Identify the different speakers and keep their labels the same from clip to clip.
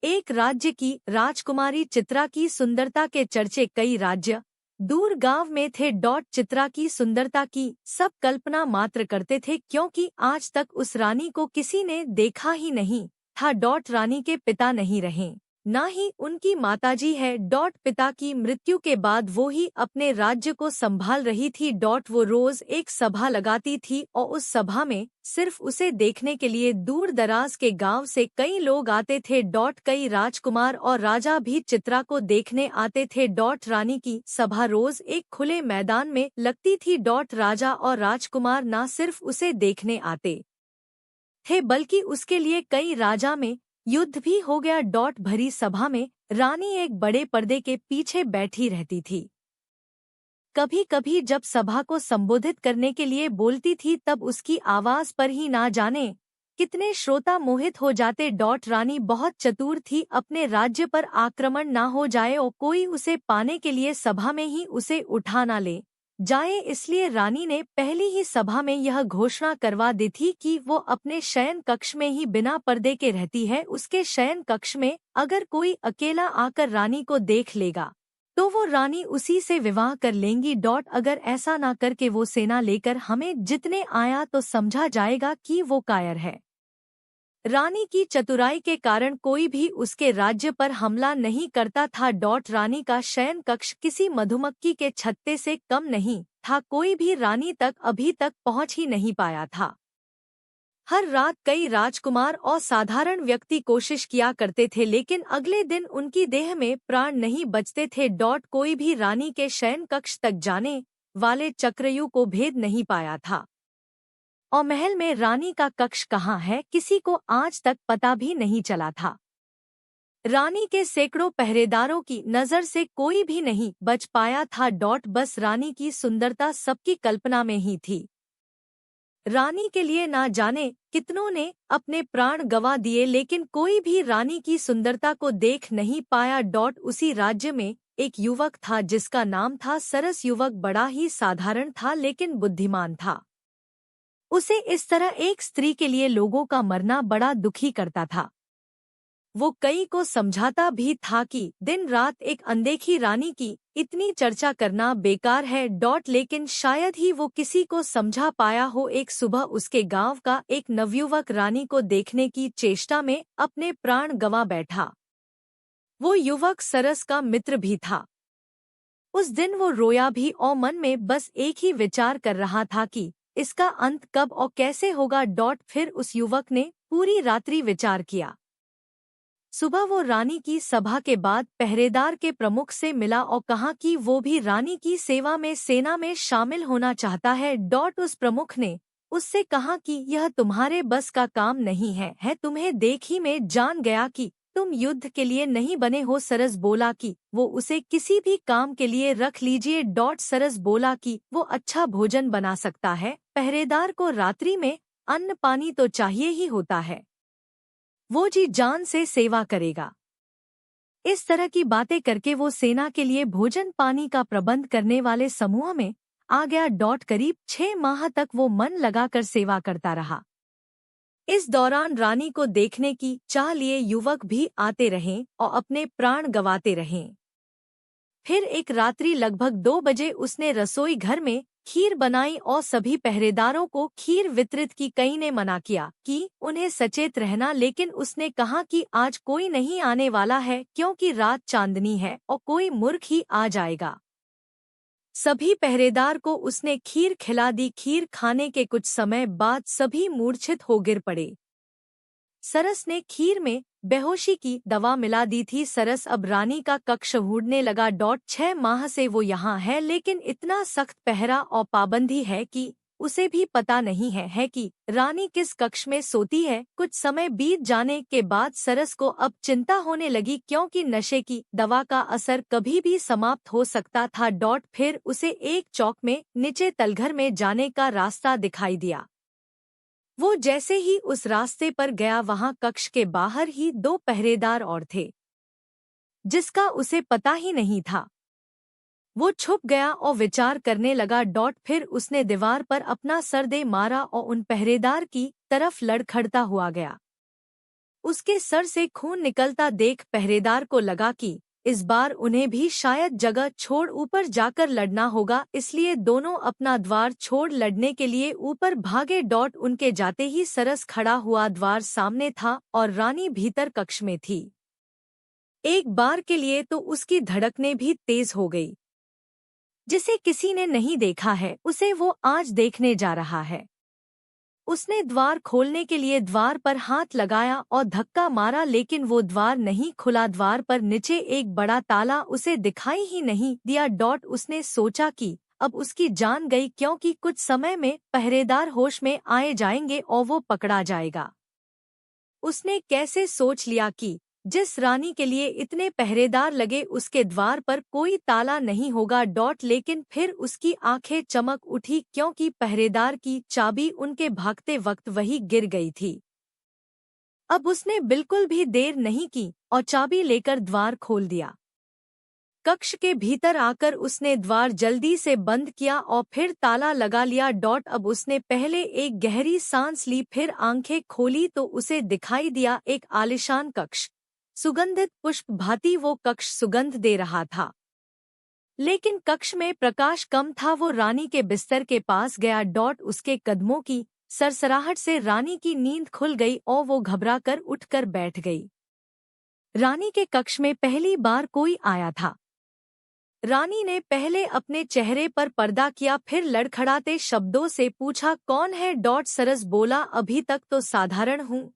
Speaker 1: एक राज्य की राजकुमारी चित्रा की सुंदरता के चर्चे कई राज्य दूर गांव में थे। चित्रा की सुंदरता की सब कल्पना मात्र करते थे, क्योंकि आज तक उस रानी को किसी ने देखा ही नहीं था। रानी के पिता नहीं रहे, ना ही उनकी माताजी है। पिता की मृत्यु के बाद वो ही अपने राज्य को संभाल रही थी। वो रोज एक सभा लगाती थी और उस सभा में सिर्फ उसे देखने के लिए दूर दराज के गांव से कई लोग आते थे। कई राजकुमार और राजा भी चित्रा को देखने आते थे। रानी की सभा रोज एक खुले मैदान में लगती थी। राजा और राजकुमार न सिर्फ उसे देखने आते थे, बल्कि उसके लिए कई राजा में युद्ध भी हो गया। भरी सभा में रानी एक बड़े पर्दे के पीछे बैठी रहती थी। कभी कभी जब सभा को संबोधित करने के लिए बोलती थी, तब उसकी आवाज पर ही ना जाने कितने श्रोता मोहित हो जाते। रानी बहुत चतुर थी, अपने राज्य पर आक्रमण ना हो जाए और कोई उसे पाने के लिए सभा में ही उसे उठा ना ले जाए, इसलिए रानी ने पहली ही सभा में यह घोषणा करवा दी थी कि वो अपने शयन कक्ष में ही बिना पर्दे के रहती है। उसके शयन कक्ष में अगर कोई अकेला आकर रानी को देख लेगा तो वो रानी उसी से विवाह कर लेंगी। अगर ऐसा ना करके वो सेना लेकर हमें जितने आया तो समझा जाएगा कि वो कायर है। रानी की चतुराई के कारण कोई भी उसके राज्य पर हमला नहीं करता था। रानी का शयन कक्ष किसी मधुमक्खी के छत्ते से कम नहीं था, कोई भी रानी तक अभी तक पहुंच ही नहीं पाया था। हर रात कई राजकुमार और साधारण व्यक्ति कोशिश किया करते थे, लेकिन अगले दिन उनकी देह में प्राण नहीं बचते थे। कोई भी रानी के शयन कक्ष तक जाने वाले चक्रव्यूह को भेद नहीं पाया था और महल में रानी का कक्ष कहाँ है किसी को आज तक पता भी नहीं चला था। रानी के सैकड़ों पहरेदारों की नजर से कोई भी नहीं बच पाया था। बस रानी की सुंदरता सबकी कल्पना में ही थी। रानी के लिए ना जाने कितनों ने अपने प्राण गंवा दिए, लेकिन कोई भी रानी की सुंदरता को देख नहीं पाया। उसी राज्य में एक युवक था जिसका नाम था सरस। युवक बड़ा ही साधारण था लेकिन बुद्धिमान था। उसे इस तरह एक स्त्री के लिए लोगों का मरना बड़ा दुखी करता था। वो कई को समझाता भी था कि दिन रात एक अनदेखी रानी की इतनी चर्चा करना बेकार है। लेकिन शायद ही वो किसी को समझा पाया हो। एक सुबह उसके गांव का एक नवयुवक रानी को देखने की चेष्टा में अपने प्राण गंवा बैठा। वो युवक सरस का मित्र भी था। उस दिन वो रोया भी और मन में बस एक ही विचार कर रहा था कि इसका अंत कब और कैसे होगा। फिर उस युवक ने पूरी रात्रि विचार किया। सुबह वो रानी की सभा के बाद पहरेदार के प्रमुख से मिला और कहा कि वो भी रानी की सेवा में सेना में शामिल होना चाहता है। उस प्रमुख ने उससे कहा कि यह तुम्हारे बस का काम नहीं है, तुम्हें देख ही में जान गया कि तुम युद्ध के लिए नहीं बने हो। सरस बोला कि वो उसे किसी भी काम के लिए रख लीजिए। सरस बोला कि वो अच्छा भोजन बना सकता है, पहरेदार को रात्रि में अन्न पानी तो चाहिए ही होता है, वो जी जान से सेवा करेगा। इस तरह की बातें करके वो सेना के लिए भोजन पानी का प्रबंध करने वाले समूह में आ गया। करीब 6 माह तक वो मन लगाकर सेवा करता रहा। इस दौरान रानी को देखने की चाह लिए युवक भी आते रहे और अपने प्राण गंवाते रहे। फिर एक रात्रि लगभग 2 बजे उसने रसोई घर में खीर बनाई और सभी पहरेदारों को खीर वितरित की। कई ने मना किया कि उन्हें सचेत रहना, लेकिन उसने कहा कि आज कोई नहीं आने वाला है क्योंकि रात चांदनी है और कोई मूर्ख ही आ जाएगा। सभी पहरेदार को उसने खीर खिला दी। खीर खाने के कुछ समय बाद सभी मूर्छित हो गिर पड़े। सरस ने खीर में बेहोशी की दवा मिला दी थी। सरस अब रानी का कक्ष ढूंढने लगा। 6 माह से वो यहाँ है, लेकिन इतना सख्त पहरा और पाबंदी है कि उसे भी पता नहीं है कि रानी किस कक्ष में सोती है। कुछ समय बीत जाने के बाद सरस को अब चिंता होने लगी, क्योंकि नशे की दवा का असर कभी भी समाप्त हो सकता था। फिर उसे एक चौक में नीचे तलघर में जाने का रास्ता दिखाई दिया। वो जैसे ही उस रास्ते पर गया, वहां कक्ष के बाहर ही 2 पहरेदार और थे, जिसका उसे पता ही नहीं था। वो छुप गया और विचार करने लगा। फिर उसने दीवार पर अपना सर दे मारा और उन पहरेदार की तरफ लड़खड़ता हुआ गया। उसके सर से खून निकलता देख पहरेदार को लगा कि इस बार उन्हें भी शायद जगह छोड़ ऊपर जाकर लड़ना होगा, इसलिए दोनों अपना द्वार छोड़ लड़ने के लिए ऊपर भागे। उनके जाते ही सरस खड़ा हुआ द्वार सामने था और रानी भीतर कक्ष में थी। एक बार के लिए तो उसकी धड़कनें भी तेज हो गई। जिसे किसी ने नहीं देखा है उसे वो आज देखने जा रहा है। उसने द्वार खोलने के लिए द्वार पर हाथ लगाया और धक्का मारा, लेकिन वो द्वार नहीं खुला। द्वार पर नीचे एक बड़ा ताला उसे दिखाई ही नहीं दिया। उसने सोचा कि अब उसकी जान गई, क्योंकि कुछ समय में पहरेदार होश में आए जाएंगे और वो पकड़ा जाएगा। उसने कैसे सोच लिया कि जिस रानी के लिए इतने पहरेदार लगे उसके द्वार पर कोई ताला नहीं होगा। लेकिन फिर उसकी आंखें चमक उठी, क्योंकि पहरेदार की चाबी उनके भागते वक्त वही गिर गई थी। अब उसने बिल्कुल भी देर नहीं की और चाबी लेकर द्वार खोल दिया। कक्ष के भीतर आकर उसने द्वार जल्दी से बंद किया और फिर ताला लगा लिया। अब उसने पहले एक गहरी सांस ली, फिर आंखें खोली तो उसे दिखाई दिया एक आलीशान कक्ष। सुगंधित पुष्प भांति वो कक्ष सुगंध दे रहा था, लेकिन कक्ष में प्रकाश कम था। वो रानी के बिस्तर के पास गया। उसके कदमों की सरसराहट से रानी की नींद खुल गई और वो घबराकर उठकर बैठ गई। रानी के कक्ष में पहली बार कोई आया था। रानी ने पहले अपने चेहरे पर पर्दा किया, फिर लड़खड़ाते शब्दों से पूछा, कौन है? सरस बोला, अभी तक तो साधारण हूँ,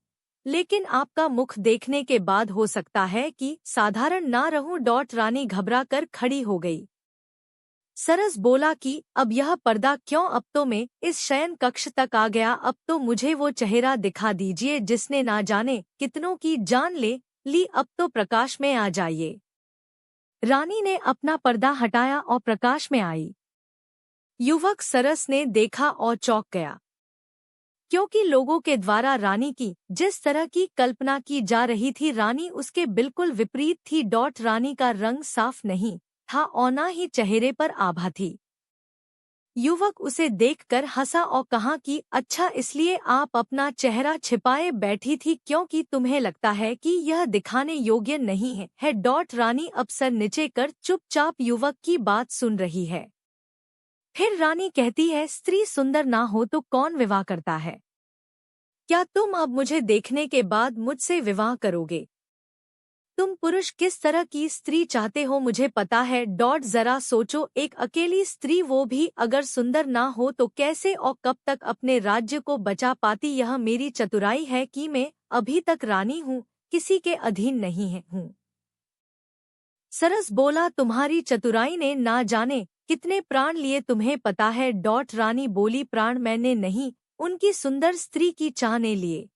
Speaker 1: लेकिन आपका मुख देखने के बाद हो सकता है कि साधारण ना रहूं। रानी घबराकर खड़ी हो गई। सरस बोला कि अब यह पर्दा क्यों? अब तो मैं इस शयन कक्ष तक आ गया, अब तो मुझे वो चेहरा दिखा दीजिए जिसने ना जाने कितनों की जान ले ली। अब तो प्रकाश में आ जाइए। रानी ने अपना पर्दा हटाया और प्रकाश में आई। युवक सरस ने देखा और चौंक गया, क्योंकि लोगों के द्वारा रानी की जिस तरह की कल्पना की जा रही थी, रानी उसके बिल्कुल विपरीत थी। रानी का रंग साफ नहीं था और न ही चेहरे पर आभा थी। युवक उसे देखकर हंसा और कहा कि अच्छा, इसलिए आप अपना चेहरा छिपाए बैठी थी, क्योंकि तुम्हें लगता है कि यह दिखाने योग्य नहीं है। रानी अब सर नीचे कर चुपचाप युवक की बात सुन रही है। फिर रानी कहती है, स्त्री सुंदर ना हो तो कौन विवाह करता है? क्या तुम अब मुझे देखने के बाद मुझसे विवाह करोगे? तुम पुरुष किस तरह की स्त्री चाहते हो मुझे पता है। जरा सोचो, एक अकेली स्त्री, वो भी अगर सुंदर ना हो तो कैसे और कब तक अपने राज्य को बचा पाती? यह मेरी चतुराई है कि मैं अभी तक रानी हूँ, किसी के अधीन नहीं हूँ। सरस बोला, तुम्हारी चतुराई ने ना जाने कितने प्राण लिए, तुम्हें पता है? रानी बोली, प्राण मैंने नहीं, उनकी सुंदर स्त्री की चाह ने लिए।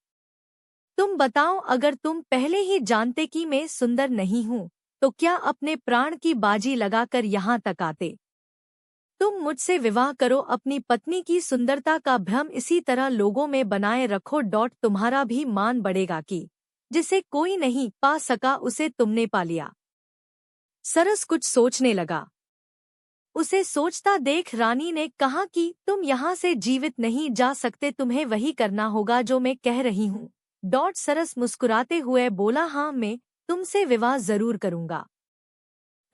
Speaker 1: तुम बताओ, अगर तुम पहले ही जानते कि मैं सुंदर नहीं हूँ तो क्या अपने प्राण की बाजी लगाकर यहाँ तक आते? तुम मुझसे विवाह करो, अपनी पत्नी की सुंदरता का भ्रम इसी तरह लोगों में बनाए रखो। तुम्हारा भी मान बढ़ेगा कि जिसे कोई नहीं पा सका उसे तुमने पा लिया। सरस कुछ सोचने लगा। उसे सोचता देख रानी ने कहा कि तुम यहाँ से जीवित नहीं जा सकते, तुम्हें वही करना होगा जो मैं कह रही हूँ। सरस मुस्कुराते हुए बोला, हाँ, मैं तुमसे विवाह जरूर करूंगा।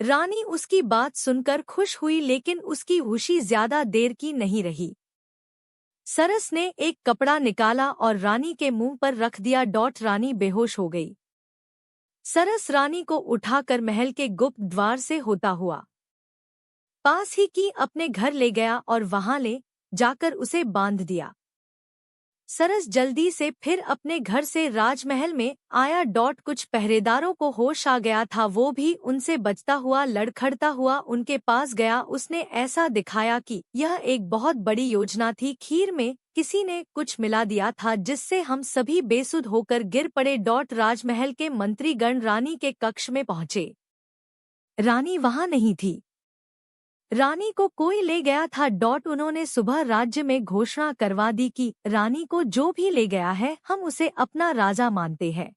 Speaker 1: रानी उसकी बात सुनकर खुश हुई, लेकिन उसकी खुशी ज्यादा देर की नहीं रही। सरस ने एक कपड़ा निकाला और रानी के मुंह पर रख दिया। रानी बेहोश हो गई। सरस रानी को उठाकर महल के गुप्त द्वार से होता हुआ पास ही की अपने घर ले गया और वहां ले जाकर उसे बांध दिया। सरस जल्दी से फिर अपने घर से राजमहल में आया। कुछ पहरेदारों को होश आ गया था, वो भी उनसे बचता हुआ लड़खड़ता हुआ उनके पास गया। उसने ऐसा दिखाया कि यह एक बहुत बड़ी योजना थी। खीर में किसी ने कुछ मिला दिया था जिससे हम सभी बेसुध होकर गिर पड़े। राजमहल के मंत्रीगण रानी के कक्ष में पहुंचे। रानी वहां नहीं थी। रानी को कोई ले गया था। उन्होंने सुबह राज्य में घोषणा करवा दी कि रानी को जो भी ले गया है हम उसे अपना राजा मानते हैं।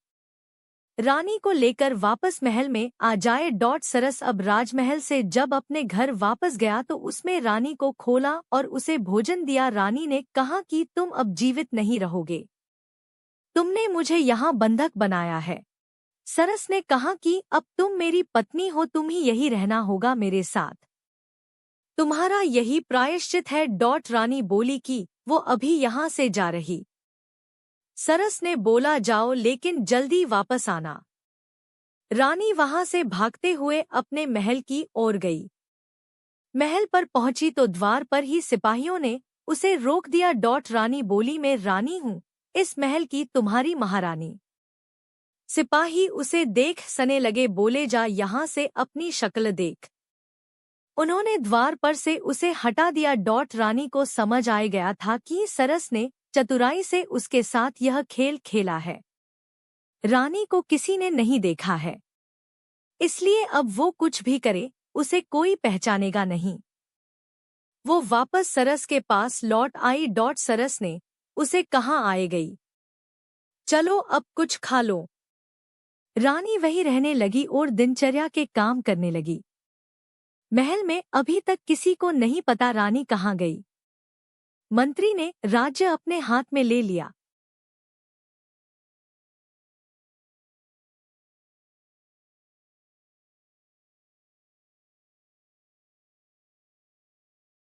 Speaker 1: रानी को लेकर वापस महल में आ जाए। सरस अब राजमहल से जब अपने घर वापस गया तो उसमें रानी को खोला और उसे भोजन दिया। रानी ने कहा कि तुम अब जीवित नहीं रहोगे। तुमने मुझे यहाँ बंधक बनाया है। सरस ने कहा कि अब तुम मेरी पत्नी हो, तुम ही यही रहना होगा मेरे साथ। तुम्हारा यही प्रायश्चित है। रानी बोली कि वो अभी यहाँ से जा रही। सरस ने बोला जाओ, लेकिन जल्दी वापस आना। रानी वहां से भागते हुए अपने महल की ओर गई। महल पर पहुंची तो द्वार पर ही सिपाहियों ने उसे रोक दिया। रानी बोली, मैं रानी हूँ, इस महल की, तुम्हारी महारानी। सिपाही उसे देख सने लगे, बोले जा यहाँ से, अपनी शक्ल देख। उन्होंने द्वार पर से उसे हटा दिया। रानी को समझ आ गया था कि सरस ने चतुराई से उसके साथ यह खेल खेला है। रानी को किसी ने नहीं देखा है, इसलिए अब वो कुछ भी करे उसे कोई पहचानेगा नहीं। वो वापस सरस के पास लौट आई। सरस ने उसे कहाँ आए गई, चलो अब कुछ खा लो। रानी वहीं रहने लगी और दिनचर्या के काम करने लगी। महल में अभी तक किसी को नहीं पता रानी कहाँ गई। मंत्री ने राज्य अपने हाथ में ले लिया।